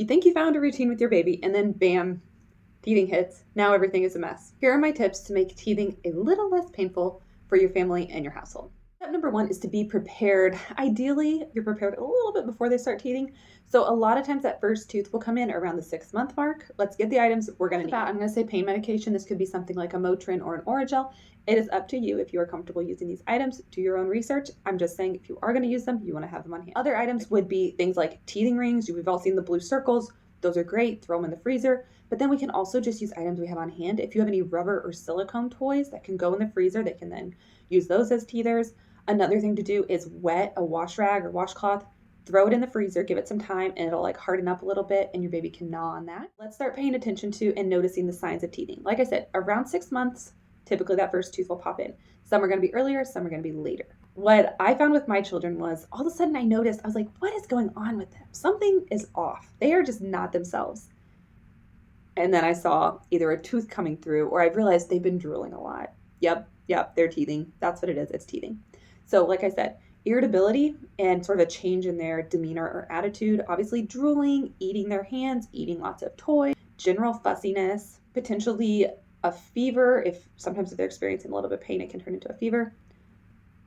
You think you found a routine with your baby, and then bam, teething hits. Now everything is a mess. Here are my tips to make teething a little less painful for your family and your household. Step number one is to be prepared. Ideally, you're prepared a little bit before they start teething. So a lot of times that first tooth will come in around the 6-month mark. Let's get the items we're going to need. I'm going to say pain medication. This could be something like a Motrin or an Oragel. It is up to you if you are comfortable using these items. Do your own research. I'm just saying if you are going to use them, you want to have them on hand. Other items would be things like teething rings. We've all seen the blue circles. Those are great. Throw them in the freezer. But then we can also just use items we have on hand. If you have any rubber or silicone toys that can go in the freezer, they can then use those as teethers. Another thing to do is wet a wash rag or washcloth, throw it in the freezer, give it some time, and it'll like harden up a little bit and your baby can gnaw on that. Let's start paying attention to and noticing the signs of teething. Like I said, around 6 months, typically that first tooth will pop in. Some are going to be earlier, some are going to be later. What I found with my children was all of a sudden I noticed, I was like, what is going on with them? Something is off. They are just not themselves. And then I saw either a tooth coming through or I realized they've been drooling a lot. Yep, they're teething. That's what it is. It's teething. So like I said, irritability and sort of a change in their demeanor or attitude, obviously drooling, eating their hands, eating lots of toys, general fussiness, potentially a fever. Sometimes if they're experiencing a little bit of pain, it can turn into a fever.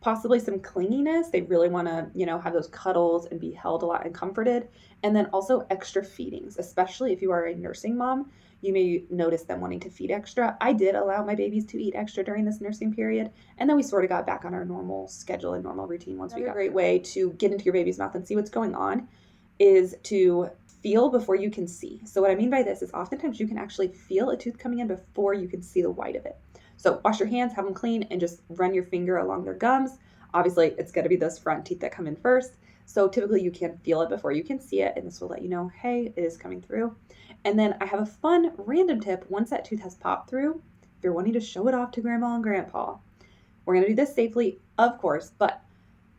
Possibly some clinginess. They really want to, have those cuddles and be held a lot and comforted. And then also extra feedings, especially if you are a nursing mom, you may notice them wanting to feed extra. I did allow my babies to eat extra during this nursing period. And then we sort of got back on our normal schedule and normal routine once we got. A great way to get into your baby's mouth and see what's going on is to feel before you can see. So what I mean by this is oftentimes you can actually feel a tooth coming in before you can see the white of it. So wash your hands, have them clean, and just run your finger along their gums. Obviously, it's going to be those front teeth that come in first. So typically you can feel it before you can see it, and this will let you know, hey, it is coming through. And then I have a fun random tip. Once that tooth has popped through, if you're wanting to show it off to grandma and grandpa, we're going to do this safely, of course, but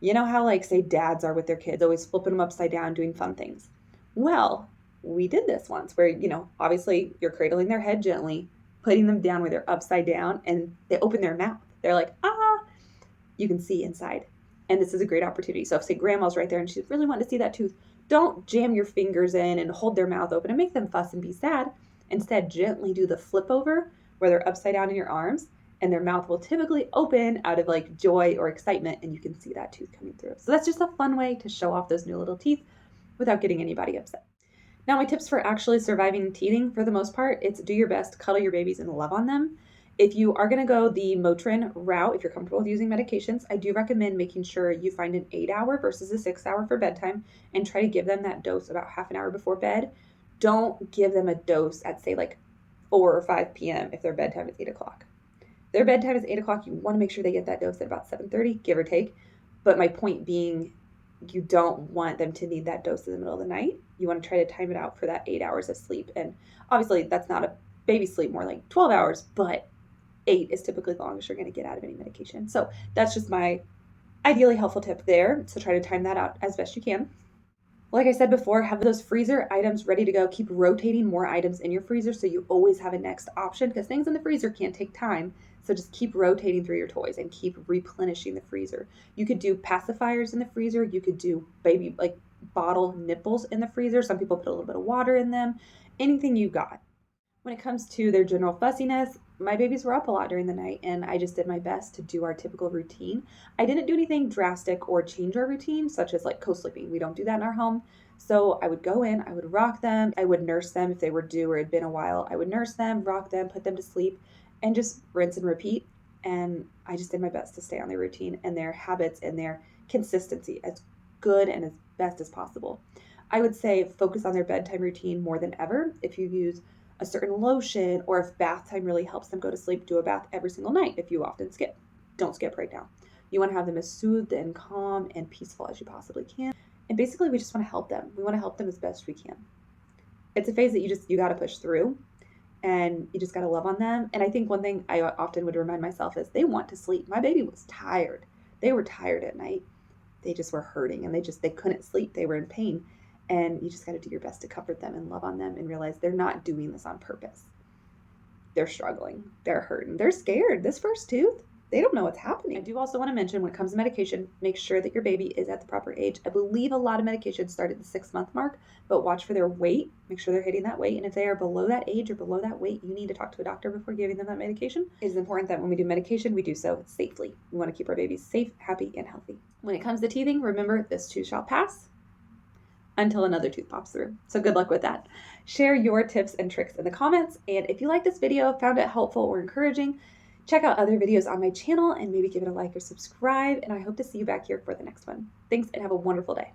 you know how say dads are with their kids, always flipping them upside down, doing fun things. Well, we did this once where, obviously you're cradling their head gently, putting them down where they're upside down, and they open their mouth. They're like, you can see inside. And this is a great opportunity. So if say grandma's right there and she's really wanting to see that tooth, don't jam your fingers in and hold their mouth open and make them fuss and be sad. Instead, gently do the flip over where they're upside down in your arms and their mouth will typically open out of joy or excitement and you can see that tooth coming through. So that's just a fun way to show off those new little teeth without getting anybody upset. Now, my tips for actually surviving teething, for the most part, it's do your best, cuddle your babies and love on them. If you are going to go the Motrin route, if you're comfortable with using medications, I do recommend making sure you find an 8-hour versus a 6-hour for bedtime and try to give them that dose about half an hour before bed. Don't give them a dose at say 4 or 5 p.m. if their bedtime is 8 o'clock. If their bedtime is 8 o'clock, you want to make sure they get that dose at about 7:30, give or take. But my point being, you don't want them to need that dose in the middle of the night. You want to try to time it out for that 8 hours of sleep. And obviously that's not a baby sleep, more like 12 hours, but 8 is typically the longest you're going to get out of any medication. So that's just my ideally helpful tip there. So try to time that out as best you can. Like I said before, have those freezer items ready to go. Keep rotating more items in your freezer so you always have a next option because things in the freezer can take time. So just keep rotating through your toys and keep replenishing the freezer. You could do pacifiers in the freezer. You could do baby bottle nipples in the freezer. Some people put a little bit of water in them. Anything you got. When it comes to their general fussiness, my babies were up a lot during the night and I just did my best to do our typical routine. I didn't do anything drastic or change our routine, such as co-sleeping. We don't do that in our home. So I would go in, I would rock them, I would nurse them if they were due or it had been a while. I would nurse them, rock them, put them to sleep, and just rinse and repeat. And I just did my best to stay on their routine and their habits and their consistency as good and as best as possible. I would say focus on their bedtime routine more than ever. If you use a certain lotion, or if bath time really helps them go to sleep, do a bath every single night. If you often skip, don't skip right now. You want to have them as soothed and calm and peaceful as you possibly can. And basically we just want to help them. We want to help them as best we can. It's a phase that you got to push through and you just got to love on them. And I think one thing I often would remind myself is they want to sleep. My baby was tired. They were tired at night. They just were hurting and they couldn't sleep. They were in pain. And you just got to do your best to comfort them and love on them and realize they're not doing this on purpose. They're struggling. They're hurting. They're scared. This first tooth, they don't know what's happening. I do also want to mention, when it comes to medication, make sure that your baby is at the proper age. I believe a lot of medications start at the 6-month mark, but watch for their weight. Make sure they're hitting that weight. And if they are below that age or below that weight, you need to talk to a doctor before giving them that medication. It is important that when we do medication, we do so safely. We want to keep our babies safe, happy, and healthy. When it comes to teething, remember, this too shall pass until another tooth pops through. So good luck with that. Share your tips and tricks in the comments. And if you like this video, found it helpful or encouraging, check out other videos on my channel and maybe give it a like or subscribe. And I hope to see you back here for the next one. Thanks and have a wonderful day.